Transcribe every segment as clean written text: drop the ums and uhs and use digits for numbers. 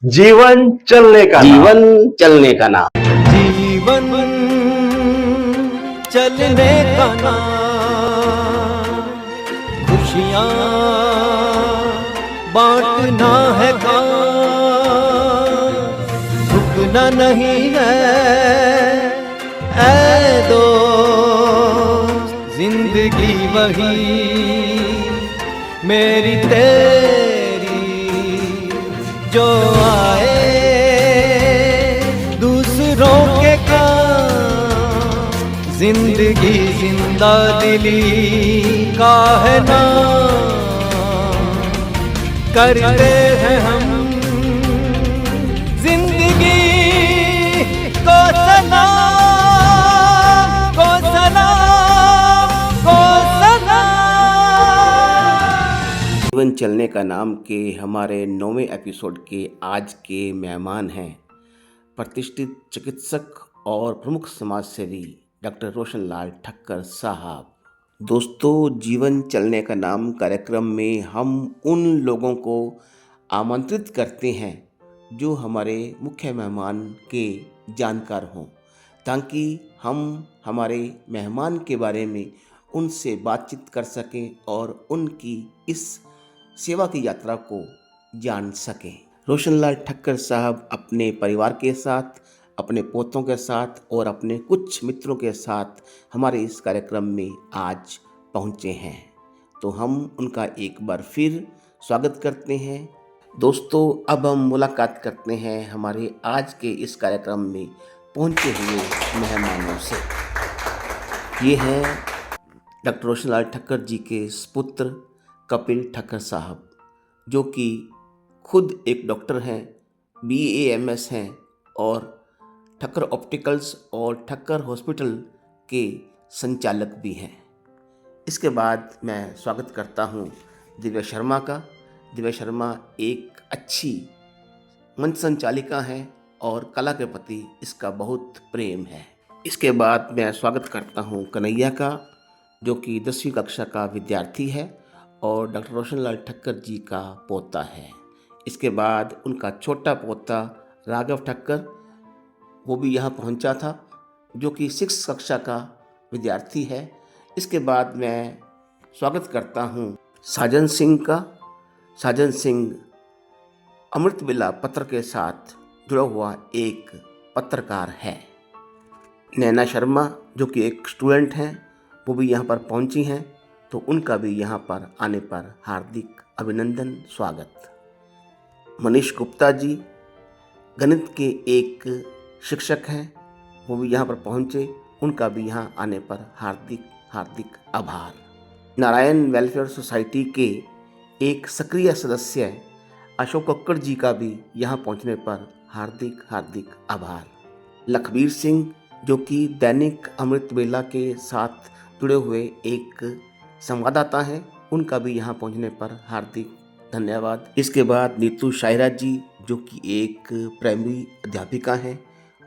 जीवन चलने का नाम। जीवन चलने का नाम। जीवन चलने का नाम, खुशियाँ बांटना है काम, झुकना नहीं है ऐ दोस्त, जिंदगी वही मेरी तेरी जो आए दूसरों के काम, जिंदगी जिंदा दिली का है नाम, करते हैं हम जिंदगी को सलाम, को सलाम, को सलाम। जीवन चलने का नाम के हमारे 9वें एपिसोड के आज के मेहमान हैं प्रतिष्ठित चिकित्सक और प्रमुख समाज सेवी डॉक्टर रोशनलाल ठक्कर साहब। दोस्तों, जीवन चलने का नाम कार्यक्रम में हम उन लोगों को आमंत्रित करते हैं जो हमारे मुख्य मेहमान के जानकार हों, ताकि हम हमारे मेहमान के बारे में उनसे बातचीत कर सकें और उनकी इस सेवा की यात्रा को जान सकें। रोशनलाल ठक्कर साहब अपने परिवार के साथ, अपने पोतों के साथ और अपने कुछ मित्रों के साथ हमारे इस कार्यक्रम में आज पहुंचे हैं, तो हम उनका एक बार फिर स्वागत करते हैं। दोस्तों, अब हम मुलाकात करते हैं हमारे आज के इस कार्यक्रम में पहुंचे हुए मेहमानों से। ये हैं डॉक्टर रोशनलाल ठक्कर जी के पुत्र कपिल ठक्कर साहब, जो कि खुद एक डॉक्टर हैं, BAMS हैं और ठक्कर ऑप्टिकल्स और ठक्कर हॉस्पिटल के संचालक भी हैं। इसके बाद मैं स्वागत करता हूं दिव्या शर्मा का। दिव्या शर्मा एक अच्छी मंच संचालिका हैं और कला के प्रति इसका बहुत प्रेम है। इसके बाद मैं स्वागत करता हूं कन्हैया का, जो कि 10वीं कक्षा का विद्यार्थी है और डॉक्टर रोशनलाल ठक्कर जी का पोता है। इसके बाद उनका छोटा पोता राघव ठक्कर, वो भी यहाँ पहुँचा था, जो कि 6th कक्षा का विद्यार्थी है। इसके बाद मैं स्वागत करता हूँ साजन सिंह का। साजन सिंह अमृत वेला पत्र के साथ जुड़ा हुआ एक पत्रकार है। नैना शर्मा, जो कि एक स्टूडेंट हैं, वो भी यहाँ पर पहुँची हैं, तो उनका भी यहाँ पर आने पर हार्दिक अभिनंदन, स्वागत। मनीष गुप्ता जी गणित के एक शिक्षक हैं, वो भी यहाँ पर पहुँचे, उनका भी यहाँ आने पर हार्दिक हार्दिक आभार। नारायण वेलफेयर सोसाइटी के एक सक्रिय सदस्य अशोक कक्कड़ जी का भी यहाँ पहुँचने पर हार्दिक हार्दिक आभार। लखबीर सिंह, जो कि दैनिक अमृत वेला के साथ जुड़े हुए एक संवाददाता हैं, उनका भी यहाँ पहुँचने पर हार्दिक धन्यवाद। इसके बाद नीतू शायरा जी, जो कि एक प्राइमरी अध्यापिका हैं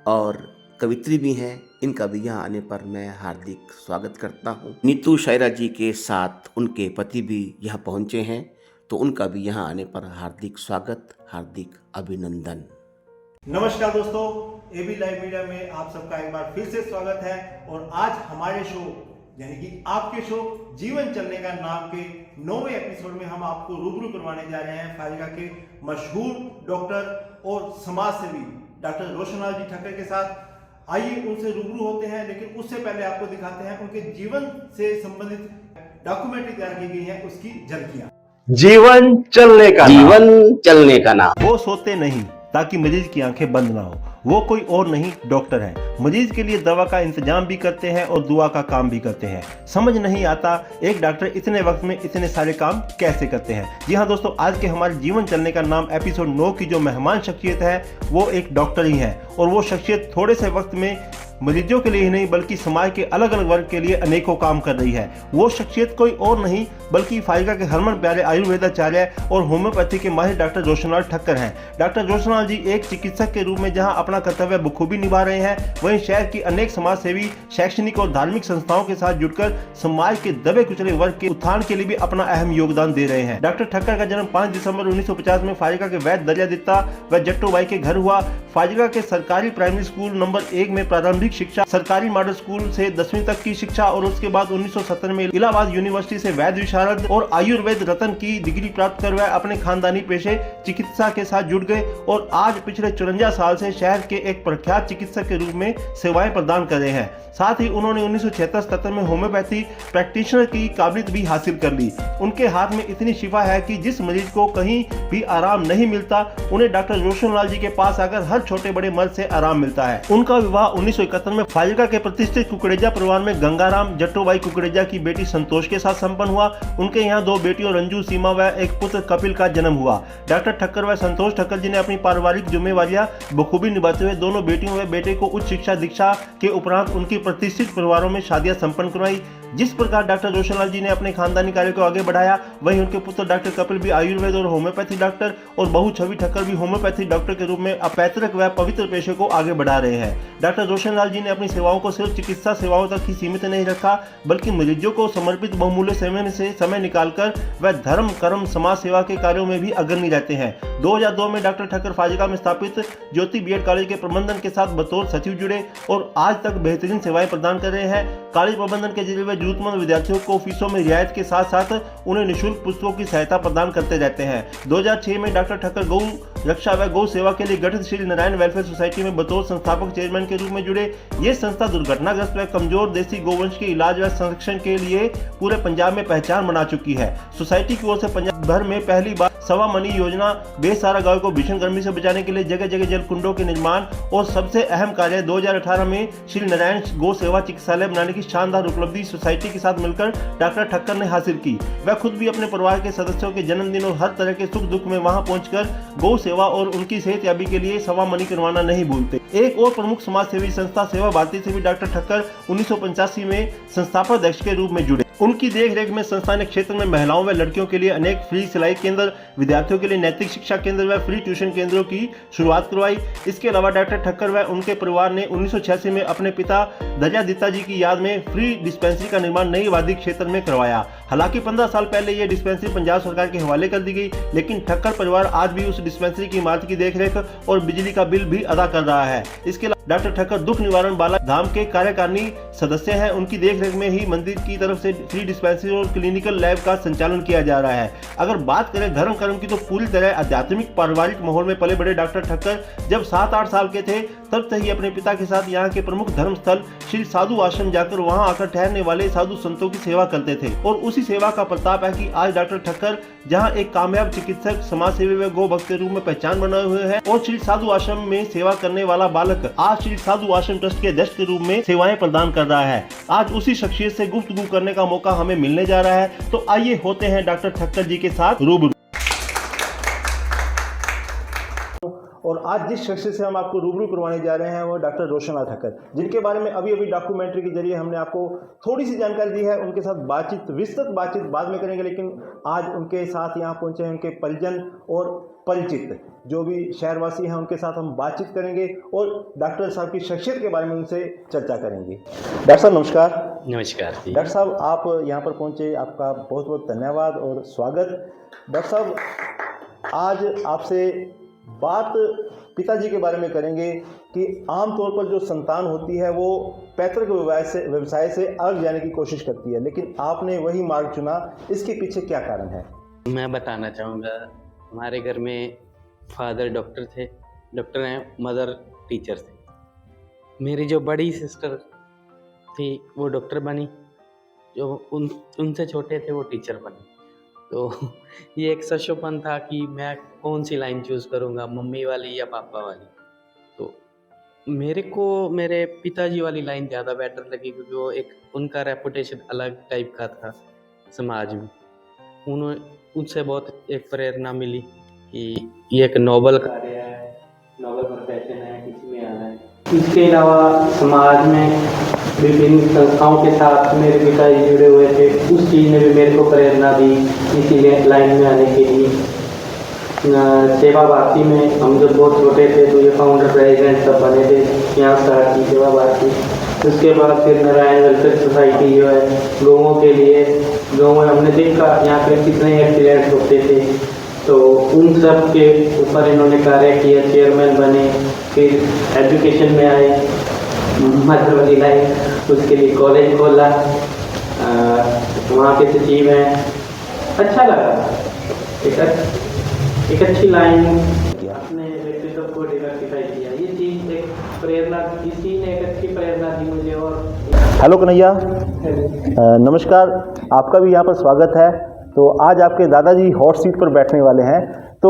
और कवित्री भी हैं, इनका भी यहाँ आने पर मैं हार्दिक स्वागत करता हूँ। नीतू शायरा जी के साथ उनके पति भी यहाँ पहुँचे हैं, तो उनका भी यहाँ आने पर हार्दिक स्वागत, हार्दिक अभिनंदन। नमस्कार दोस्तों, AB लाइव मीडिया में आप सबका एक बार फिर से स्वागत है। और आज हमारे शो यानी कि आपके शो जीवन चलने का नाम के 9वें एपिसोड में हम आपको रूबरू करवाने जा रहे हैं फाजिलका के मशहूर डॉक्टर और समाज सेवी डॉक्टर रोशनलाल जी ठक्कर के साथ। आइए उनसे रूबरू होते हैं, लेकिन उससे पहले आपको दिखाते हैं उनके जीवन से संबंधित डॉक्यूमेंट्री तैयार की गई है, उसकी झलकियां। जीवन चलने का नाम। जीवन चलने का नाम। वो सोते नहीं ताकि मरीज की आंखें बंद ना हो। वो कोई और नहीं, डॉक्टर हैं। मरीज के लिए दवा का इंतजाम भी करते हैं और दुआ का काम भी करते हैं। समझ नहीं आता एक डॉक्टर इतने वक्त में इतने सारे काम कैसे करते हैं। जी हाँ दोस्तों, आज के हमारे जीवन चलने का नाम एपिसोड 9 की जो मेहमान शख्सियत है, वो एक डॉक्टर ही है और वो शख्सियत थोड़े से वक्त में मरीजों के लिए ही नहीं बल्कि समाज के अलग अलग वर्ग के लिए अनेकों काम कर रही है। वो शख्सियत कोई और नहीं बल्कि फाजिल्का के हरमन प्यारे आयुर्वेदाचार्य और होम्योपैथी के माहिर डॉक्टर रोशनलाल ठक्कर हैं। डॉक्टर रोशनलाल जी एक चिकित्सक के रूप में जहां अपना कर्तव्य बखूबी निभा रहे हैं, वहीं शहर की अनेक समाज सेवी, शैक्षणिक और धार्मिक संस्थाओं के साथ जुड़कर समाज के दबे कुचले वर्ग के उत्थान के लिए भी अपना अहम योगदान दे रहे हैं। डॉक्टर ठक्कर का जन्म 5 दिसंबर 1950 में फाजिल्का के वैद्य दरिया दित्ता व जट्टू बाई के घर हुआ। फाजिल्का के सरकारी प्राइमरी स्कूल नंबर 1 में प्रारंभिक शिक्षा, सरकारी मॉडल स्कूल से 10वीं तक की शिक्षा और उसके बाद 1970 में इलाहाबाद यूनिवर्सिटी से वैद्य विशारद और आयुर्वेद रत्न की डिग्री प्राप्त कर वह अपने खानदानी पेशे चिकित्सा के साथ जुड़ गए और आज पिछले 54 साल से शहर के एक प्रख्यात चिकित्सक के रूप में सेवाएं प्रदान कर रहे हैं। साथ ही उन्होंने 1976-77 में होम्योपैथी प्रैक्टिशनर की काबिलियत भी हासिल कर ली। उनके हाथ में इतनी शिफा है कि जिस मरीज को कहीं भी आराम नहीं मिलता, उन्हें डॉक्टर रोशनलाल जी के पास आकर हर छोटे बड़े मर्ज से आराम मिलता है। उनका विवाह 1971 में फाजिल्का के प्रतिष्ठित कुकरेजा परिवार में गंगाराम जट्टूबाई कुकरेजा की बेटी संतोष के साथ संपन्न हुआ। उनके यहाँ 2 बेटियों रंजू, सीमा व एक पुत्र कपिल का जन्म हुआ। डॉक्टर ठक्कर व संतोष ठक्कर जी ने अपनी पारिवारिक जिम्मेवारियां बखूबी निभाते हुए दोनों बेटियों व बेटे को उच्च शिक्षा दीक्षा के उपरांत उनकी प्रतिष्ठित परिवारों में शादियां संपन्न करवाई। जिस प्रकार डॉक्टर रोशनलाल जी ने अपने खानदानी कार्य को आगे बढ़ाया, वहीं उनके पुत्र डॉक्टर कपिल भी आयुर्वेद और होम्योपैथी डॉक्टर और बहू छवि ठक्कर भी होम्योपैथी डॉक्टर के रूप में अपैतृक व पवित्र पेशे को आगे बढ़ा रहे हैं। डॉक्टर रोशनलाल जी ने अपनी सेवाओं को सिर्फ चिकित्सा सेवाओं तक ही सीमित नहीं रखा, बल्कि मरीजों को समर्पित बहुमूल्य समय निकालकर वह धर्म कर्म समाज सेवा के कार्यों में भी अग्रणी रहते हैं। 2002 में डॉक्टर ठक्कर फाजिल्का में स्थापित ज्योति बीएड कॉलेज के प्रबंधन के साथ बतौर सचिव जुड़े और आज तक बेहतरीन सेवाएं प्रदान कर रहे हैं। कॉलेज प्रबंधन के जरिए जरूरतमंद विद्यार्थियों को फीसों में रियायत के साथ साथ उन्हें निःशुल्क पुस्तकों की सहायता प्रदान करते रहते हैं। 2006 में डॉक्टर ठक्कर गौ रक्षा व गौ सेवा के लिए गठित श्री नारायण वेलफेयर सोसाइटी में बतौर संस्थापक चेयरमैन के रूप में जुड़े। ये संस्था दुर्घटनाग्रस्त व कमजोर देसी गौवंश के इलाज व संरक्षण के लिए पूरे पंजाब में पहचान बना चुकी है। सोसाइटी की ओर से पंजाब भर में पहली बार सवा मनी योजना बेसहारा गायों को भीषण गर्मी से बचाने के लिए जगह जगह जल कुंडों के निर्माण और सबसे अहम कार्य 2018 में श्री नारायण गौ सेवा चिकित्सालय बनाने की शानदार उपलब्धि सोसाइटी के साथ मिलकर डॉक्टर ठक्कर ने हासिल की। वह खुद भी अपने परिवार के सदस्यों के जन्मदिन और हर तरह के सुख दुख में वहां पहुंचकर गौ सेवा और उनकी सेहतयाबी के लिए सवा मनी करवाना नहीं भूलते। एक और प्रमुख समाज सेवी संस्था सेवा भारती से भी डॉक्टर ठक्कर 1985 में संस्थापक अध्यक्ष के रूप में जुड़े। उनकी देखरेख में संस्था ने क्षेत्र में महिलाओं व लड़कियों के लिए अनेक फ्री सिलाई केंद्र, विद्यार्थियों के लिए नैतिक शिक्षा केंद्र व फ्री ट्यूशन केंद्रों की शुरुआत करवाई। इसके अलावा डॉक्टर ठक्कर व उनके परिवार ने 1986 में अपने पिता दरिया दित्ता जी की याद में फ्री डिस्पेंसरी का निर्माण नई आबादी क्षेत्र में करवाया। हालांकि 15 साल पहले यह डिस्पेंसरी पंजाब सरकार के हवाले कर दी गई, लेकिन ठक्कर परिवार आज भी उस डिस्पेंसरी की इमारत की देखरेख और बिजली का बिल भी अदा कर रहा है। इसके अलावा डॉक्टर ठक्कर दुख निवारण बाला धाम के कार्यकारिणी सदस्य हैं। उनकी देखरेख में ही मंदिर की तरफ से फ्री डिस्पेंसरी और क्लिनिकल लैब का संचालन किया जा रहा है। अगर बात करें धर्म कर्म की, तो पूरी तरह आध्यात्मिक पारिवारिक माहौल में पले बड़े डॉक्टर ठक्कर जब 7-8 साल के थे, तब से ही अपने पिता के साथ यहाँ के प्रमुख धर्म स्थल श्री साधु आश्रम जाकर वहाँ आकर ठहरने वाले साधु संतों की सेवा करते थे। और उसी सेवा का प्रताप है कि आज डॉक्टर ठक्कर जहाँ एक कामयाब चिकित्सक, समाज सेवी व गौ भक्त के रूप में पहचान बनाए हुए हैं और श्री साधु आश्रम में सेवा करने वाला बालक आज श्री साधु आश्रम ट्रस्ट के अध्यक्ष के रूप में सेवाएं प्रदान कर रहा है। आज उसी शख्सियत से गुफ्तगू करने का मौका हमें मिलने जा रहा है, तो आइए होते हैं डॉक्टर ठक्कर जी के साथ रूबरू। और आज जिस शख्सियत से हम आपको रूबरू करवाने जा रहे हैं वो डॉक्टर रोशनलाल ठक्कर, जिनके बारे में अभी डॉक्यूमेंट्री के जरिए हमने आपको थोड़ी सी जानकारी दी है। उनके साथ बातचीत, विस्तृत बातचीत बाद में करेंगे, लेकिन आज उनके साथ यहाँ पहुँचे हैं उनके परिजन और परिचित जो भी शहरवासी हैं, उनके साथ हम बातचीत करेंगे और डॉक्टर साहब की शख्सियत के बारे में उनसे चर्चा करेंगे। डॉक्टर साहब नमस्कार। नमस्कार जी। डॉक्टर साहब आप यहाँ पर पहुँचे, आपका बहुत बहुत धन्यवाद और स्वागत। डॉक्टर साहब आज आपसे बात पिताजी के बारे में करेंगे कि आमतौर पर जो संतान होती है वो पैतृक व्यवसाय से अलग जाने की कोशिश करती है, लेकिन आपने वही मार्ग चुना, इसके पीछे क्या कारण है? मैं बताना चाहूँगा, हमारे घर में फादर डॉक्टर थे, डॉक्टर हैं, मदर टीचर थे। मेरी जो बड़ी सिस्टर थी वो डॉक्टर बनी, जो उनसे छोटे थे वो टीचर बने। तो ये एक सशोपन था कि मैं कौन सी लाइन चूज़ करूँगा, मम्मी वाली या पापा वाली। तो मेरे को मेरे पिताजी वाली लाइन ज़्यादा बेटर लगी, क्योंकि वो एक उनका रेपुटेशन अलग टाइप का था समाज में। उनसे बहुत एक प्रेरणा मिली कि ये एक नोबल कार्य है, नोबल प्रोफेशन है, किसी में आना है। इसके अलावा समाज में विभिन्न संस्थाओं के साथ मेरे पिताजी जुड़े हुए थे, उस चीज़ ने भी मेरे को प्रेरणा दी इसीलिए लाइन में आने के लिए। सेवा भारती में हम जब बहुत छोटे थे तो ये फाउंडर प्रेसिडेंट सब बने थे यहाँ स्टार्ट की सेवा भारती। उसके बाद फिर नारायण वेलफेयर सोसाइटी जो है गौओं के लिए, गाँव में हमने देखा यहाँ पे कितने एक्सीडेंट होते थे तो उन सब के ऊपर इन्होंने कार्य किया, चेयरमैन बने, फिर एजुकेशन में आए, मध्य लाए, उसके लिए कॉलेज खोला, वहाँ के सचिव हैं। अच्छा लगा, एक अच्छी लाइन किया, अपने व्यक्तित्व को डिवर्सिफाई किया। ये चीज़ एक प्रेरणा, इसी ने एक अच्छी प्रेरणा दी मुझे। और हेलो कन्हैया, नमस्कार, आपका भी यहाँ पर स्वागत है। तो आज आपके दादाजी हॉट सीट पर बैठने वाले हैं, तो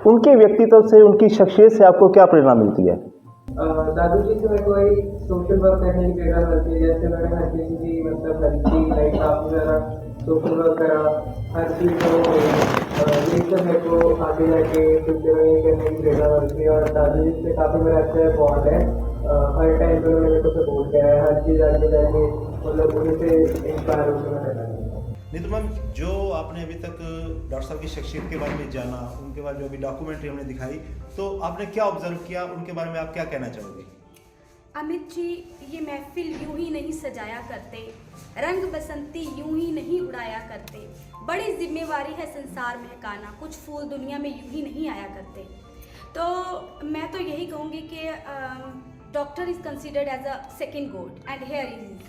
उनके व्यक्तित्व से, उनकी शख्सियत से आपको क्या प्रेरणा मिलती है? दादू जी से मेरे को एक सोशल वर्क करने की प्रेरणा मिलती है। जैसे मैंने हर किसी की मतलब हेल्प की, लाइक काफ़ी ज़्यादा सोशल वर्क करा, हर चीज़ को ये सब मेरे को आगे जाके फ्यूचर में करने की प्रेरणा मिलती है। और दादू जी से काफ़ी मेरा अच्छा बॉन्ड है, हर टाइम पर मेरे को सपोर्ट किया है, हर चीज़ आगे जाके मतलब उन्हीं से इंस्पायर होकर मैं रहता हूँ। नहीं तो मैम, जो आपने अभी तक डॉक्टर साहब की शख्सियत के बारे में जाना, उनके बाद जो अभी डॉक्यूमेंट्री हमने दिखाई, तो आपने क्या ऑब्जर्व किया, उनके बारे में आप क्या कहना चाहोगे? अमित जी, ये महफिल यूं ही नहीं सजाया करते, रंग बसंती यूं ही नहीं उड़ाया करते, बड़ी जिम्मेवारी है संसार महकाना, कुछ फूल दुनिया में यूं ही नहीं आया करते। तो मैं तो यही कहूँगी कि doctor is considered as a second god and here is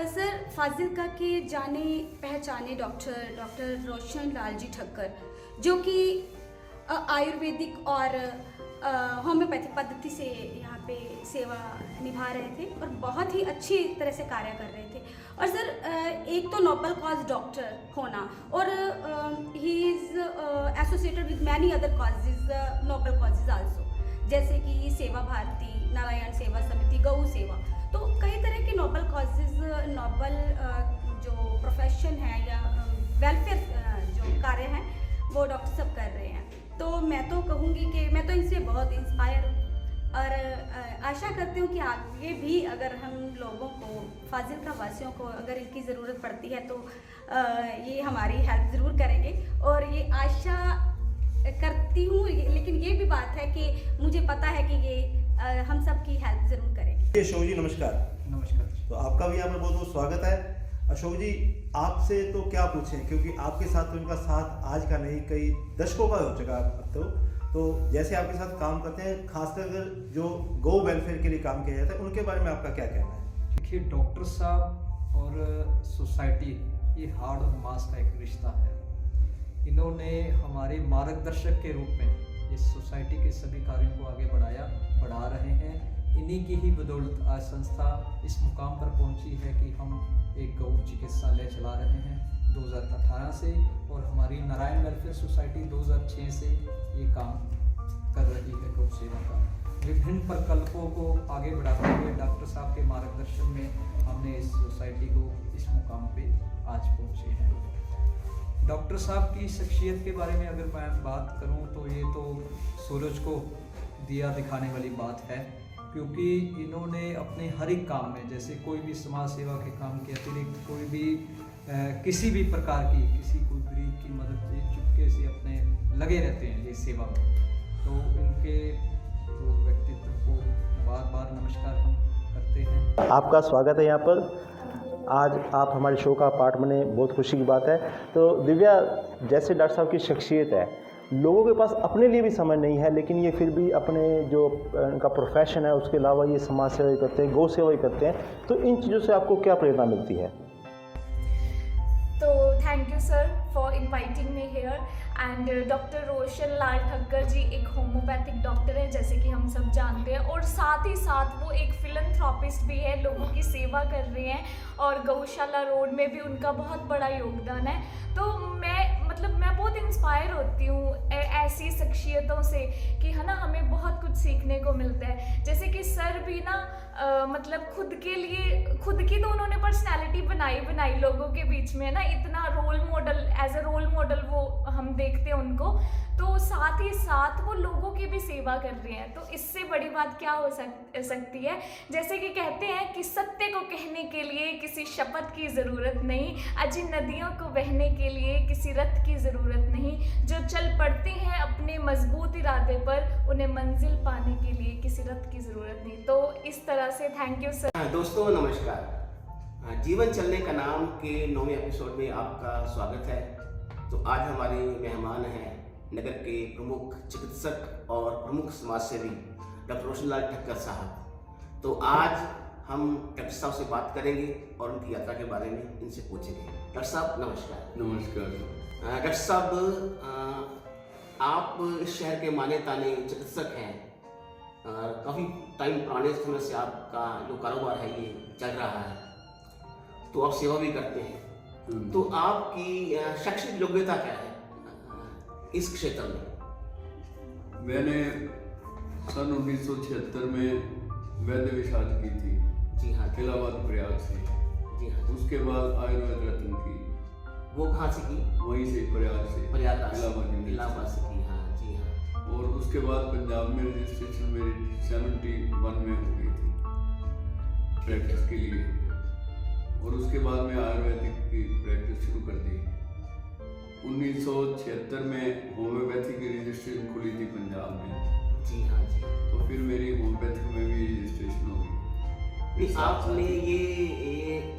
sir Fazilka के जाने पहचाने डॉक्टर रोशन लाल जी ठक्कर, जो कि आयुर्वेदिक और होम्योपैथिक पद्धति से यहाँ पे सेवा निभा रहे थे और बहुत ही अच्छी तरह से कार्य कर रहे थे। और सर एक तो नोबल कॉज डॉक्टर होना, और ही is associated with many other causes, noble causes also, जैसे कि सेवा भारती, नारायण सेवा समिति, गौ सेवा, तो कई तरह के नोबल कॉजेज, नोबल जो प्रोफेशन है या वेलफेयर जो कार्य हैं वो डॉक्टर सब कर रहे हैं। तो मैं तो कहूँगी कि मैं तो इनसे बहुत इंस्पायर हूँ और आशा करती हूँ कि आगे भी अगर हम लोगों को, फाजिलका वासियों को अगर इनकी ज़रूरत पड़ती है तो ये हमारी हेल्प ज़रूर करेंगे। और ये आशा करती हूँ, लेकिन ये भी बात है कि मुझे पता है कि ये हम सब की हेल्प ज़रूर करेंगे। अशोक जी नमस्कार। नमस्कार। तो आपका भी यहाँ पर बहुत बहुत स्वागत है। अशोक जी, आपसे तो क्या पूछें, क्योंकि आपके साथ तो इनका साथ आज का नहीं, कई दशकों का हो चुका अब तो जैसे आपके साथ काम करते हैं, खासकर अगर जो गौ वेलफेयर के लिए काम किया जाता है, उनके बारे में आपका क्या कहना है? देखिए, डॉक्टर साहब और सोसाइटी ये हार्ड और मास का एक रिश्ता है। इन्होंने हमारे मार्गदर्शक के रूप में इस सोसाइटी के सभी कार्यों को आगे बढ़ा रहे हैं। इन्हीं की ही बदौलत आज संस्था इस मुकाम पर पहुंची है कि हम एक गौ चिकित्सालय चला रहे हैं 2018 से, और हमारी नारायण वेलफेयर सोसाइटी 2006 से ये काम कर रही है गौ सेवा का। विभिन्न प्रकल्पों को आगे बढ़ाते हुए डॉक्टर साहब के मार्गदर्शन में हमने इस सोसाइटी को इस मुकाम पे आज पहुँचे हैं। डॉक्टर साहब की शख्सियत के बारे में अगर मैं बात करूं तो ये तो सूरज को दिया दिखाने वाली बात है, क्योंकि इन्होंने अपने हर एक काम में, जैसे कोई भी समाज सेवा के काम के अतिरिक्त कोई भी किसी भी प्रकार की, किसी कोई गरीब की मदद से चुपके से अपने लगे रहते हैं ये सेवा में। तो इनके तो व्यक्तित्व को बार बार नमस्कार हम करते हैं। आपका स्वागत है यहाँ पर। आज आप हमारे शो का पार्ट बने, बहुत खुशी की बात है। तो दिव्या, जैसे डॉक्टर साहब की शख्सियत है, लोगों के पास अपने लिए भी समय नहीं है, लेकिन ये फिर भी अपने जो इनका प्रोफेशन है उसके अलावा ये समाज सेवा ही करते हैं, गौ सेवा ही करते हैं। तो इन चीज़ों से आपको क्या प्रेरणा मिलती है? तो thank you sir for inviting me here. And doctor Roshan Lal Thakkar ji एक होम्योपैथिक डॉक्टर हैं, जैसे कि हम सब जानते हैं, और साथ ही साथ वो एक फिलंथ्रोपिस्ट भी है, लोगों की सेवा कर रहे हैं, और गौशाला रोड में भी उनका बहुत बड़ा योगदान है। तो मैं बहुत इंस्पायर होती हूँ ऐसी शख्सियतों से कि है ना, हमें बहुत कुछ सीखने को मिलता है। जैसे कि सर भी ना मतलब खुद की तो उन्होंने पर्सनैलिटी बनाई लोगों के बीच में ना, इतना role model, as a role model वो हम देखते हैं उनको। तो साथ ही साथ वो लोगों की भी सेवा सेवा कर रहे हैं, तो इससे बड़ी बात क्या हो सकती है। जैसे कि कहते हैं कि सत्य को कहने के लिए किसी शपथ की ज़रूरत नहीं, अजी नदियों को बहने के लिए किसी रथ की ज़रूरत नहीं, जो चल पड़ते हैं अपने मजबूत इरादे पर, उन्हें मंजिल पाने के लिए किसी रथ की ज़रूरत नहीं। तो इस तरह से थैंक यू सर। दोस्तों नमस्कार, जीवन चलने का नाम के 9वें एपिसोड में आपका स्वागत है। तो आज हमारे मेहमान हैं नगर के प्रमुख चिकित्सक और प्रमुख समाजसेवी डॉक्टर रोशन लाल ठक्कर साहब। तो आज हम डॉक्टर साहब से बात करेंगे और उनकी यात्रा के बारे में इनसे पूछेंगे। डॉक्टर साहब नमस्कार। नमस्कार। डॉक्टर साहब, आप इस शहर के माने ताने चिकित्सक हैं, काफ़ी टाइम पुराने समय से आपका जो कारोबार है ये चल रहा है, तो आप सेवा भी करते हैं। तो आपकी शैक्षणिक योग्यता क्या है इस क्षेत्र में? मैंने सन 1976 में वैद्य विशारद की थी। जी हाँ। इलाहाबाद प्रयाग से। जी हाँ। उसके बाद आयुर्वेद रत्न की। वो कहाँ से की? वहीं से प्रयाग से। प्रयागराज इलाहाबाद से की। हाँ जी हाँ। और उसके बाद पंजाब में रजिस्ट्रेशन मेरी 71 में हो गई थी प्रैक्टिस के लिए, और उसके बाद में आयुर्वेदिक की प्रैक्टिस शुरू कर दी। 1976 में होम्योपैथी की रजिस्ट्रेशन खुली थी पंजाब में। जी हाँ जी। तो फिर मेरी होम्योपैथिक में भी रजिस्ट्रेशन हो गई। आपने ये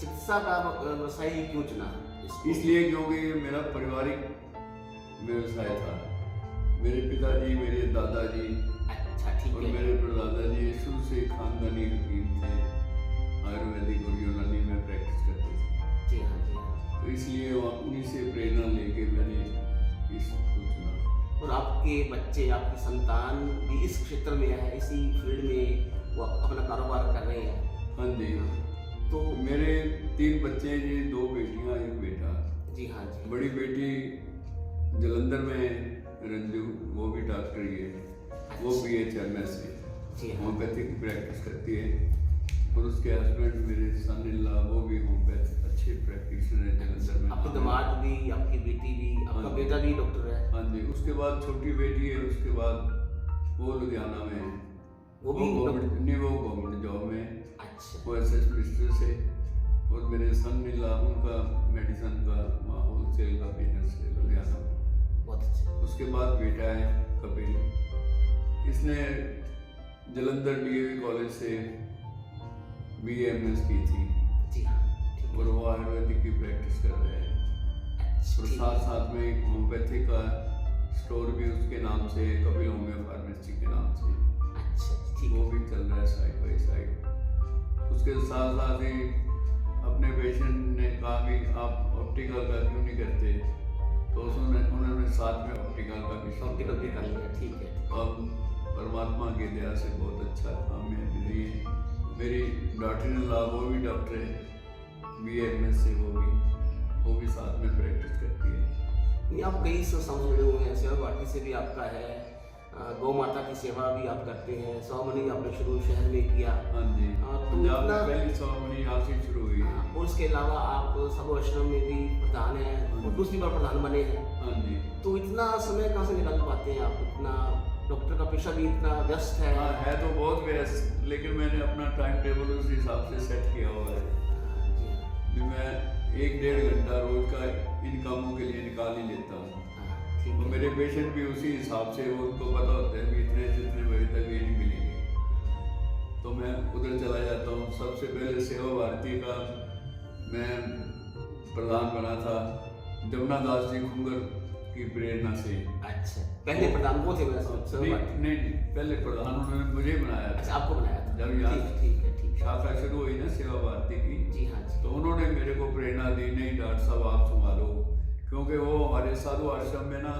चिकित्सा का व्यवसाय क्यों चुना? इसलिए क्योंकि मेरा पारिवारिक व्यवसाय था। मेरे पिताजी, मेरे दादाजी, अच्छा ठीक और है, मेरे परदादाजी शुरू से खानदानी हकीम थे, आयुर्वेदिक और यूनानी में प्रैक्टिस करते थे। जी हाँ जी हाँ। तो इसलिए उन्हीं से प्रेरणा लेके मैंने इसको चुना। और आपके बच्चे, आपकी संतान भी इस क्षेत्र में है, इसी फील्ड में वो अपना कारोबार कर रहे हैं? हाँ जी। तो मेरे 3 बच्चे हैं जी, 2 बेटियां 1 बेटा। जी हाँ जी। बड़ी बेटी जलंधर में रंजू, वो भी डॉक्टर ही है, वो BHMS से जी हाँ। होम्योपैथिक की प्रैक्टिस करती है। और उसके हस्बैंड मेरे सन इन लॉ, वो भी होम्योपैथिक अच्छे प्रैक्टिशनर है जलंधर में। आपके दामाद भी, आपकी बेटी भी, आपका बेटा भी डॉक्टर है? हाँ जी। उसके बाद छोटी बेटी है, उसके बाद वो लुधियाना में है, वो भी गवर्नमेंट नहीं, वो गवर्नमेंट जॉब में है। अच्छा। वो SS मिनिस्टर से। और मेरे सन इन लॉ, उनका मेडिसिन का होलसेल का बिजनेस है लुधियाना में। बहुत अच्छा। उसके बाद बेटा है कपिल, इसने जलंधर DAV कॉलेज से BAMS की थी। जी हाँ ठीक और वो आयुर्वेदिक की प्रैक्टिस कर रहे हैं। और साथ साथ में एक होम्योपैथी का स्टोर भी उसके नाम से, कपिल होम्यो फार्मेसी के नाम से। अच्छा ठीक। वो भी चल रहा है साइड बाई साइड। उसके साथ साथ ही अपने पेशेंट ने कहा कि आप ऑप्टिकल का क्यों नहीं करते, तो उन्होंने साथ में ऑप्टिकल का भी कर लिया। ठीक है। अब परमात्मा की दया से बहुत अच्छा काम में मिली है। मेरी डॉटर इन लॉ, वो भी डॉक्टर है BAMS से, वो भी साथ में प्रैक्टिस करती है। आप कई संस्थाओं से जुड़े हुए हैं, सेवा भारती से भी आपका है, गौ माता की सेवा भी आप करते हैं, 100 मनी आपने शुरू शहर में किया। हाँ जी। तो पंजाब में पहली 100 मनी यहाँ से शुरू हुई है। और उसके अलावा आप सब आश्रम में भी प्रधान हैं और दूसरी बार प्रधान बने हैं। हाँ जी। तो इतना समय कहाँ से निकाल पाते हैं आप? इतना डॉक्टर का पेशा भी इतना व्यस्त है। हाँ है तो बहुत व्यस्त, लेकिन मैंने अपना टाइम टेबल उस हिसाब से सेट किया हुआ है। भी मैं 1-1.5 घंटा रोज का इन कामों के लिए निकाल ही लेता हूँ। और मेरे पेशेंट भी उसी हिसाब से, वो उनको पता होता है कि इतने से इतने बजे तक ये नहीं मिलेंगे, तो मैं उधर चला जाता हूँ। सबसे पहले सेवा भारती का मैं प्रधान बना था जमुना दास जी खुंगर की प्रेरणा से। अच्छा, पहले प्रधान वो थे? नहीं, पहले प्रधान उन्होंने मुझे बनाया था। अच्छा, आपको बनाया था? जब यहाँ ठीक है शाखा शुरू हुई ना सेवा भारती की। जी हाँ जी। तो उन्होंने मेरे को प्रेरणा दी, नहीं डॉक्टर साहब आप संभालो, क्योंकि वो हमारे साधु आश्रम में ना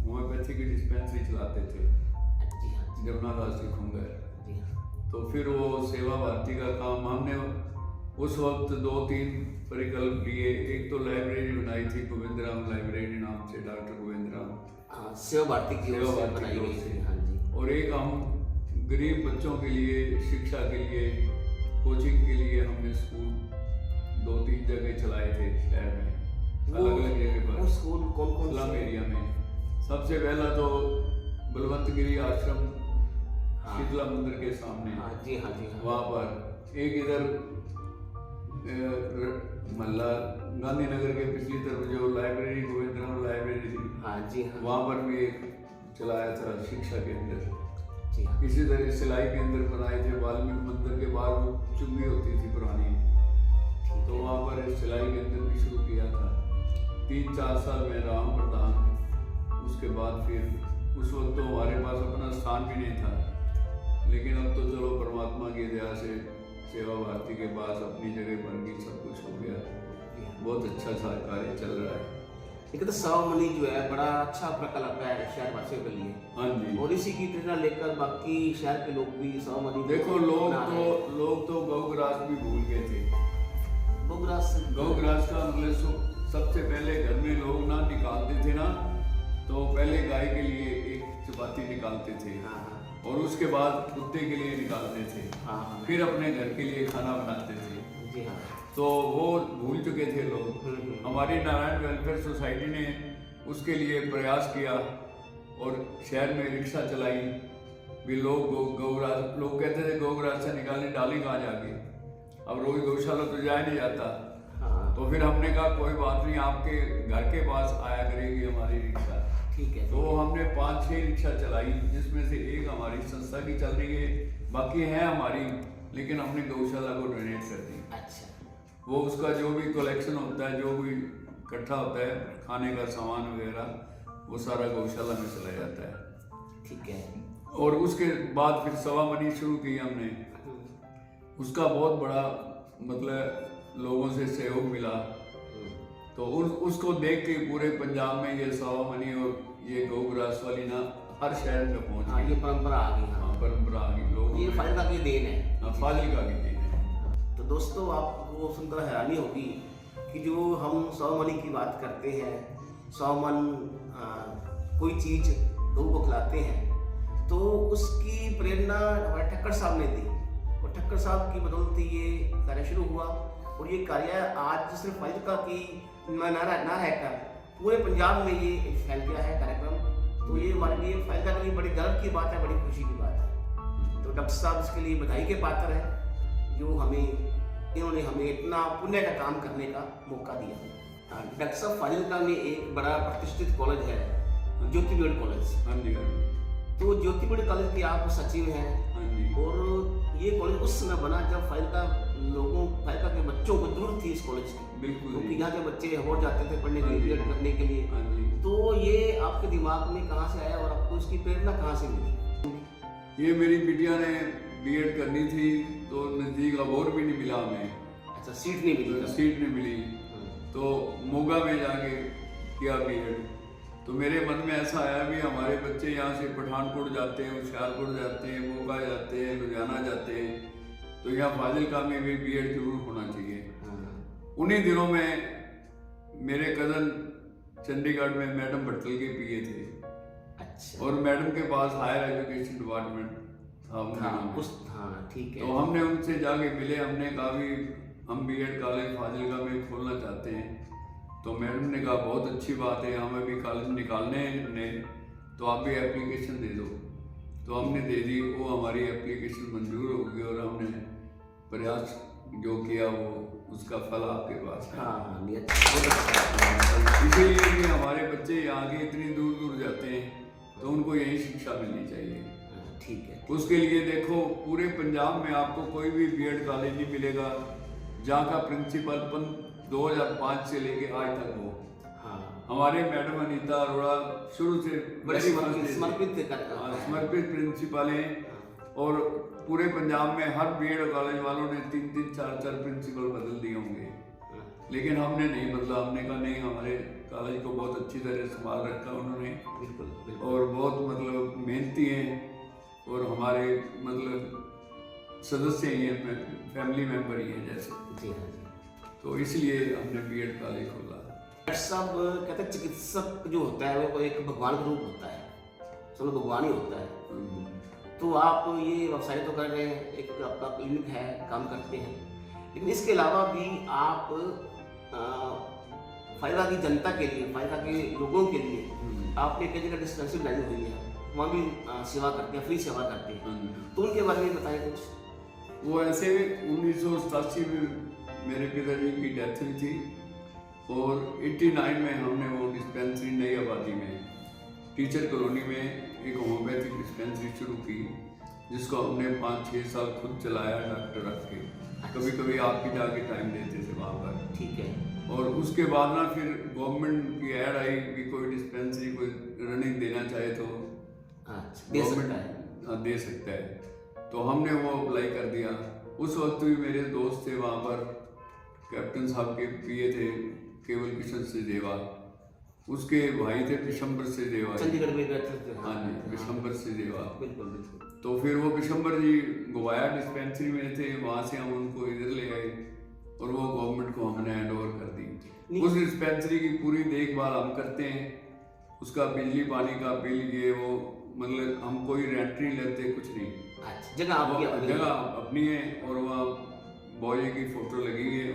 होम्योपैथी की डिस्पेंसरी चलाते थे। जी हाँ। जमुना दास जी खुंगर। जी हाँ। तो फिर वो सेवा भारती का काम हमने उस वक्त 2-3 परिकल्प लिए। एक तो लाइब्रेरी बनाई थी, गोविंद राम लाइब्रेरी नाम से, डॉक्टर गोविंद राम, सेवा भारती की ओर से बनाई गई थी। हाँ जी। और एक हम गरीब बच्चों के लिए शिक्षा के लिए, कोचिंग के लिए हमने स्कूल 2-3 जगह चलाए थे शहर में, अलग अलग जगह पर। स्कूल कौन कौन? स्लम एरिया में। सबसे पहला तो बलवंत गिरी आश्रम हाँ। शीतला मंदिर के सामने। हाँ जी, हाँ जी, हाँ। वहाँ पर एक इधर मल्ला गांधीनगर के पिछली तरफ जो लाइब्रेरी गोविंदराम लाइब्रेरी थी, हाँ जी, हाँ। वहाँ पर भी एक चलाया था शिक्षा केंद्र जी, हाँ। इसी तरह सिलाई केंद्र बनाए थे। वाल्मीकि मंदिर के बाहर वो चुंगी होती थी पुरानी, तो वहाँ पर एक सिलाई केंद्र भी शुरू किया था। 3-4 साल में रहा हूँ प्रधान। उसके बाद फिर उस वक्त तो हमारे पास अपना स्थान भी नहीं था, लेकिन अब तो चलो परमात्मा की दया से सेवा भारती के पास अपनी जगह बन गई, सब कुछ हो गया। बहुत अच्छा सा कार्य चल रहा है। लेकिन तो सावमनी जो है बड़ा अच्छा प्रकल्प है शहर वासियों के लिए। हाँ जी। और इसी की प्रेरणा लेकर बाकी शहर के लोग भी सावमनी देखो लोग तो गौग्रास भी भूल गए थे। गौग्रास का मतलब सबसे पहले घर में लोग ना निकालते थे ना, तो पहले गाय के लिए एक चपाती निकालते थे। हाँ। और उसके बाद कुत्ते के लिए निकालते थे। हाँ। फिर अपने घर के लिए खाना बनाते थे। जी, हाँ। तो वो भूल चुके थे लोग। हमारी नारायण वेलफेयर सोसाइटी ने उसके लिए प्रयास किया और शहर में रिक्शा चलाई भी। लोग गौग्रास लोग कहते थे गौग्रास से निकालने डाली कहाँ जाके, अब रोज गौशाला तो जाया नहीं जाता। हाँ। तो फिर हमने कहा कोई बात नहीं, आपके घर के पास आया करेगी हमारी रिक्शा। ठीक है। तो हमने 5-6 रिक्शा चलाई, जिसमें से एक हमारी संस्था की चल रही है, बाकी है हमारी, लेकिन हमने गौशाला को डोनेट कर दी। अच्छा। वो उसका जो भी कलेक्शन होता है, जो भी इकट्ठा होता है खाने का सामान वगैरह, वो सारा गौशाला में चला जाता है। ठीक है। और उसके बाद फिर सावमनी शुरू की हमने। उसका बहुत बड़ा मतलब लोगों से सहयोग मिला, तो उसको देख के पूरे पंजाब में ये सावमनी और ये गौग्रास वाली ना हर शहर में पहुंच हाँ, ये परंपरा आ गई। हाँ, परंपरा आ गई। लोग ये फाजिलका की देन है। हाँ, फाजिलका की देन है। तो दोस्तों आपको सुनकर हैरानी होगी कि जो हम सावमनी की बात करते हैं, सावमन कोई चीज़ गऊ को खिलाते हैं, तो उसकी प्रेरणा हमारे ठक्कर साहब ने दी और ठक्कर साहब की बदौलत ये कार्य शुरू हुआ। और ये कार्य आज सिर्फ फाजिलका की ना रहकर पूरे पंजाब में ये फैल गया है कार्यक्रम। तो ये हमारे लिए फाजिलका के लिए बड़ी गर्व की बात है, बड़ी खुशी की बात है। तो डॉक्टर साहब इसके लिए बधाई के पात्र हैं, जो इन्होंने हमें इतना पुण्य का काम करने का मौका दिया। डॉक्टर साहब फाजिलका में एक बड़ा प्रतिष्ठित कॉलेज है, ज्योति बीएड कॉलेज। हाँ जी, तो ज्योति बीएड कॉलेज के आप सचिव हैं। हाँ जी। और ये कॉलेज उस समय बना जब फाजिलका के बच्चों को जरूरत थी इस कॉलेज की। बिल्कुल। क्योंकि यहाँ के बच्चे हो जाते थे पढ़ने के लिए, बीएड करने के लिए। हाँ जी। तो ये आपके दिमाग में कहाँ से आया और आपको इसकी प्रेरणा कहाँ से मिली? ये मेरी बिटिया ने बीएड करनी थी, तो नज़दीक अबोर भी नहीं मिला हमें। अच्छा, सीट नहीं मिली? सीट नहीं मिली, तो मोगा में जाके किया बीएड। तो मेरे मन में ऐसा आया भी हमारे बच्चे यहाँ से पठानकोट जाते हैं, होशियारपुर जाते हैं, मोगा जाते हैं, लुधियाना जाते हैं, तो यहाँ फाजिलका में भी बीएड जरूर होना चाहिए। उन्हीं दिनों में मेरे कज़न चंडीगढ़ में मैडम भट्टल के पीए थे। अच्छा। और मैडम के पास हायर एजुकेशन डिपार्टमेंट था। हाँ, ठीक है। तो हमने उनसे जाके मिले, हमने कहा भी हम बीएड कॉलेज फाजिलका में खोलना चाहते हैं। तो मैडम ने कहा बहुत अच्छी बात है, हमें भी कॉलेज निकालने हैं, तो आप भी एप्लीकेशन दे दो। तो हमने दे दी, वो हमारी एप्लीकेशन मंजूर हो गई और हमने प्रयास जो किया वो उसका फल आपके पास है। हाँ, इसीलिए कि हमारे बच्चे यहाँ के इतनी दूर दूर जाते हैं, तो उनको यही शिक्षा मिलनी चाहिए। ठीक है। उसके लिए देखो पूरे पंजाब में आपको कोई भी बीएड कॉलेज नहीं मिलेगा जहाँ का प्रिंसिपल 2005 से लेके आज तक हो। हाँ। हमारे मैडम अनीता अरोड़ा शुरू से समर्पित प्रिंसिपल हैं, और पूरे पंजाब में हर बीएड कॉलेज वालों ने 3-3, 4-4 प्रिंसिपल बदल दिए होंगे, लेकिन हमने नहीं बदला। हमने कहा नहीं, हमारे कॉलेज को बहुत अच्छी तरह संभाल रखा उन्होंने। बिल्कुल। और बहुत मतलब मेहनती हैं, और हमारे मतलब सदस्य ही हैं, फैमिली मेंबर ही हैं जैसे। जी हाँ जी। तो इसलिए हमने बीएड कॉलेज खोला। डॉक्टर साहब कहते हैं चिकित्सक जो होता है वो एक भगवान का रूप होता है, चलो भगवान ही होता है। तो आप ये व्यवसाय तो कर रहे हैं, एक आपका क्लिनिक है, काम करते हैं, लेकिन इसके अलावा भी आप फायदा की जनता के लिए, फायदा के लोगों के लिए आपने कई जगह डिस्पेंसरी बनाई हुई है। वहाँ भी सेवा करते हैं, फ्री सेवा करते हैं, हाँ। तो उनके बारे में बताएं कुछ। वो ऐसे 1987 में मेरे पिताजी की डेथ हुई थी और 89 में हमने वो डिस्पेंसरी नई आबादी में टीचर कॉलोनी में एक होम्योपैथिक डिस्पेंसरी शुरू की, जिसको हमने 5-6 साल खुद चलाया डॉक्टर रख के। कभी कभी आप भी जाके टाइम देते थे वहाँ पर। ठीक है। और उसके बाद ना फिर गवर्नमेंट की ऐड आई कि कोई डिस्पेंसरी कोई रनिंग देना चाहे तो दे सकता है। दे सकता है। तो हमने वो अप्लाई कर दिया। उस वक्त भी मेरे दोस्त थे वहाँ पर, कैप्टन साहब के पीए थे केवल किशन सिंहदेवा, उसके भाई थे विशंबर सिंहदेवा, चंडीगढ़ में बैठे थे। हाँ जी, विशंबर सिंहदेवा। बिल्कुल बिल्कुल। तो फिर वो विशंबर जी गोवाया डिस्पेंसरी में थे, वहाँ से हम उनको इधर ले आए और वो गवर्नमेंट को हमने हैंड ओवर कर दी। उस डिस्पेंसरी की पूरी देखभाल हम करते हैं, उसका बिजली पानी का बिल ये वो, मतलब हम कोई रेंट नहीं लेते, कुछ नहीं। जगह अपनी है और वहाँ बॉय की फोटो लगी है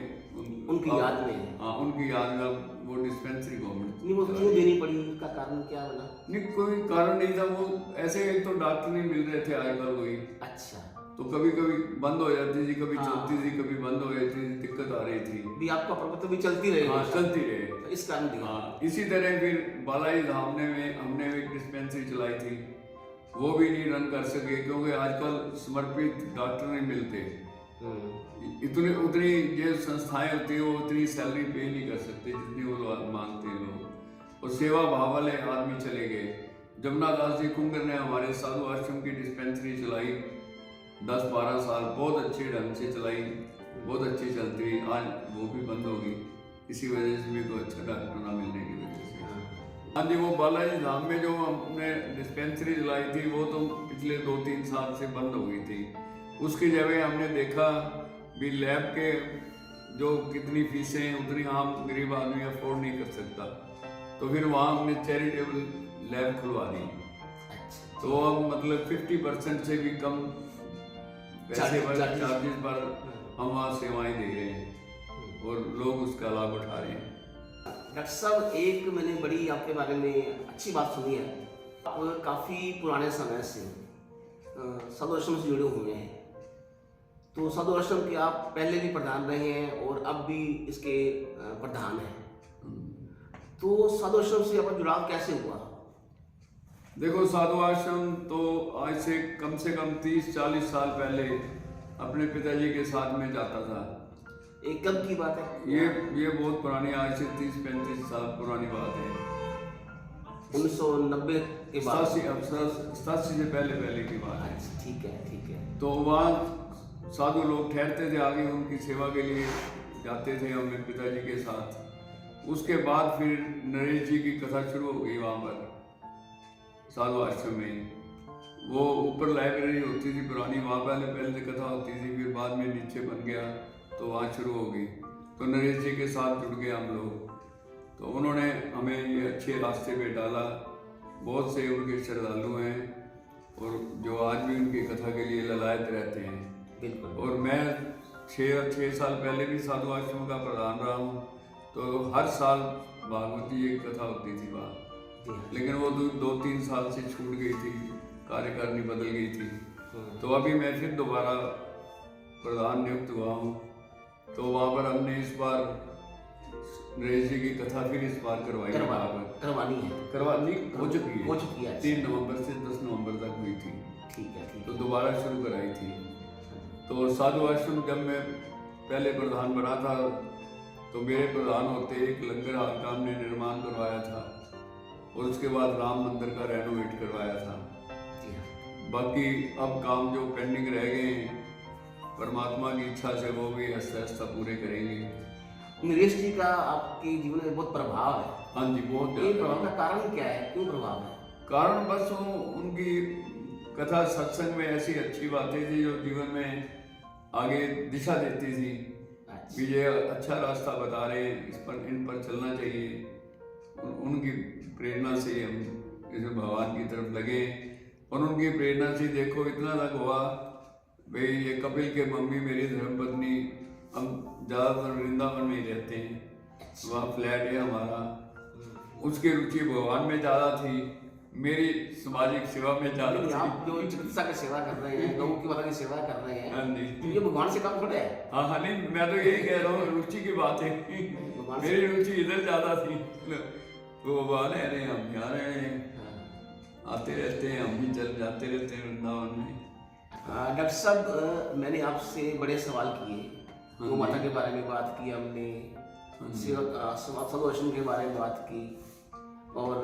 उनकी याद में। हाँ, उनकी याद में वो डिस्पेंसरी गवर्नमेंट। नहीं, वो क्यों देनी पड़ी, उनका कारण क्या बना? नहीं, कोई कारण नहीं था, वो ऐसे एक तो डॉक्टर नहीं मिल रहे थे आजकल कोई। अच्छा। तो कभी कभी बंद हो जाती थी, कभी चलती थी, कभी बंद हो जाती थी, दिक्कत आ रही थी। भी आपका प्रवृत्ति भी चलती रही। हाँ, चलती रहे। तो इस कारण दिया। हाँ, इसी तरह फिर बालाजी धाम में हमने एक डिस्पेंसरी चलाई थी, वो भी नहीं रन कर सके क्योंकि आजकल समर्पित डॉक्टर नहीं मिलते। उतनी जो संस्थाएं होती है वो उतनी सैलरी पे नहीं कर सकते जितनी वो मांगते हैं लोग, और सेवा भाव वाले आदमी चले गए। जमुना दास जी कुंगर ने हमारे साधु आश्रम की डिस्पेंसरी चलाई 10-12 साल, बहुत अच्छे ढंग से चलाई, बहुत अच्छी चलती रही। आज वो भी बंद होगी इसी वजह से, मेरे को अच्छा डॉक्टर ना मिलने की वजह से। हाँ जी, वो बालाजी धाम में जो हमने डिस्पेंसरी चलाई थी वो तो पिछले 2-3 साल से बंद हो गई थी। उसकी जगह हमने देखा भी लैब के जो कितनी फीसें हैं उतनी आम गरीब आदमी अफोर्ड नहीं कर सकता, तो फिर वहाँ हमने चैरिटेबल लैब खुलवा दी। तो अब मतलब 50% से भी कम पैसे पर, चार्जेस पर हम वहाँ सेवाएं दे रहे हैं और लोग उसका लाभ उठा रहे हैं। डॉक्टर साहब, एक मैंने बड़ी आपके बारे में अच्छी बात सुनी है, आप काफ़ी पुराने समय से साधु आश्रम से जुड़े हुए हैं। तो साधु आश्रम के आप पहले भी प्रधान रहे हैं और अब भी इसके प्रधान हैं, तो साधु आश्रम से आपका जुड़ाव कैसे हुआ? देखो, साधु आश्रम तो आज से कम 30-40 साल पहले अपने पिताजी के साथ में जाता था। एक कब की बात है? ये बहुत पुरानी, आज से 30-35 साल पुरानी बात है। 1990 के बाद, 87 से पहले की बात है। ठीक है, ठीक है। तो वहाँ साधु लोग ठहरते थे, आगे उनकी सेवा के लिए जाते थे हम पिताजी के साथ। उसके बाद फिर नरेश जी की कथा शुरू हो गई वहाँ पर साधु आश्रम में। वो ऊपर लाइब्रेरी होती थी पुरानी, वहाँ पहले कथा होती थी, फिर बाद में नीचे बन गया तो वहाँ शुरू हो गई। तो नरेश जी के साथ जुड़ गए हम लोग, तो उन्होंने हमें ये अच्छे रास्ते पे डाला। बहुत से उनके श्रद्धालु हैं और जो आज भी उनकी कथा के लिए ललायत रहते हैं। बिल्कुल। और मैं 6 साल पहले भी साधु आश्रम का प्रधान रहा हूँ, तो हर साल भागवती एक कथा होती थी वहाँ, लेकिन वो 2-3 साल से छूट गई थी, कार्यकारिणी बदल गई थी। तो अभी मैं फिर दोबारा प्रधान नियुक्त हुआ हूँ, तो वहाँ पर हमने इस बार नरेश जी की कथा फिर इस बार करवानी हो चुकी है। 3 नवंबर से 10 नवंबर तक हुई थी। ठीक है। तो दोबारा शुरू कराई थी। तो साधु आश्रम जब मैं पहले प्रधान बना था तो मेरे प्रधान होते एक लंगर हाल का हमने निर्माण करवाया था और उसके बाद राम मंदिर का रेनोवेट करवाया था। बाकी अब काम जो पेंडिंग रह गए हैं, परमात्मा की इच्छा से वो भी आहिस्ता पूरे करेंगे। नरेश जी का आपके जीवन में बहुत प्रभाव है। हाँ जी, बहुत। ये प्रभाव का कारण क्या है, क्यों प्रभाव है? कारण बस वो उनकी कथा सत्संग में ऐसी अच्छी बातें थी जो जीवन में आगे दिशा देती थी कि ये अच्छा रास्ता बता रहे हैं, इन पर चलना चाहिए। उनकी प्रेरणा से हम इस भगवान की तरफ लगे और उनकी प्रेरणा से देखो इतना तक हुआ भाई, ये कपिल के मम्मी मेरी धर्मपत्नी, हम ज़्यादातर वृंदावन में ही रहते हैं, वहाँ फ्लैट है हमारा। उसकी रुचि भगवान में ज़्यादा थी मेरी सामाजिक सेवा में ज्यादा लेकिन थी। आप जो चिकित्सा की सेवा कर रहे हैं, लोगों की मतलब की सेवा कर रहे हाँ हैं, जी। तो ये भगवान से कम थोड़े है। हाँ हाँ, नहीं मैं तो यही कह रहा हूँ, रुचि की बात है। भगवान से- मेरी रुचि इधर ज्यादा थी। तो भगवान है रहे, हम यहाँ रहे हैं, आते रहते हैं, हम भी चल जाते रहते हैं वृंदावन में। डॉक्टर साहब, मैंने आपसे बड़े सवाल किए, गौ माता के बारे में बात की हमने, सलोशन के बारे में बात की और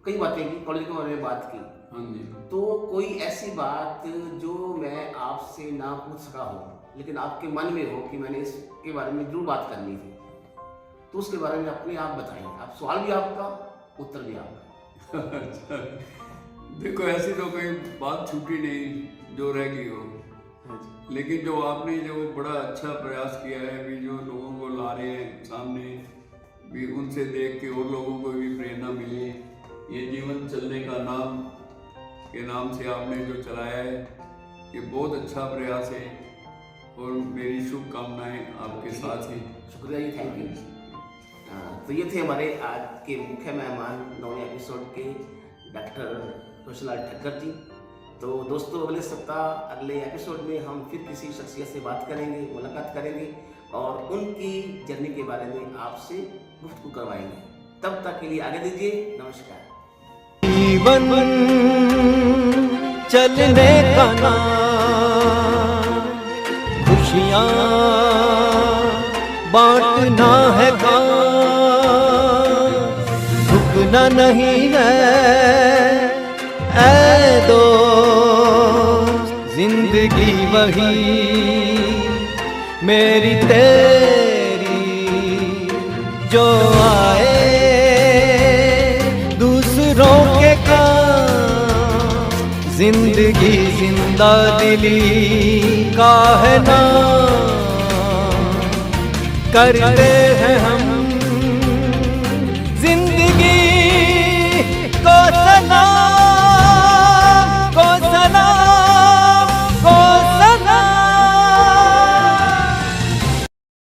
कई बातें की, कॉलेज के बारे में बात की। हाँ जी। तो कोई ऐसी बात जो मैं आपसे ना पूछ सका हो लेकिन आपके मन में हो कि मैंने इसके बारे में जरूर बात करनी थी, तो उसके बारे में अपने आप बताएं। आप सवाल भी आपका, उत्तर भी आपका। अच्छा, देखो ऐसी तो कोई बात छूटी नहीं जो रह गई हो, लेकिन जो आपने जो बड़ा अच्छा प्रयास किया है, भी जो लोगों को ला रहे हैं सामने, भी उनसे देख के और लोगों को भी प्रेरणा मिले। ये जीवन चलने का नाम के नाम से आपने जो चलाया है, ये बहुत अच्छा प्रयास है और मेरी शुभकामनाएं आपके साथ हैं। शुक्रिया जी, थैंक यू। तो ये थे हमारे आज के मुख्य मेहमान 9वें एपिसोड के डॉक्टर रोशन लाल ठक्कर जी। तो दोस्तों, अगले सप्ताह अगले एपिसोड में हम फिर किसी शख्सियत से बात करेंगे, मुलाकात करेंगे और उनकी जर्नी के बारे में आपसे गुफ्तगू करवाएंगे। तब तक के लिए आगे दीजिए, नमस्कार। जीवन चलने का नाम, खुशियाँ बांटना है काम, झुकना नहीं है ऐ दोस्त, जिंदगी वही मेरी तेरी जो आए दूसरों के काम, जिंदगी जिंदा दिली का है नाम, करते हैं हम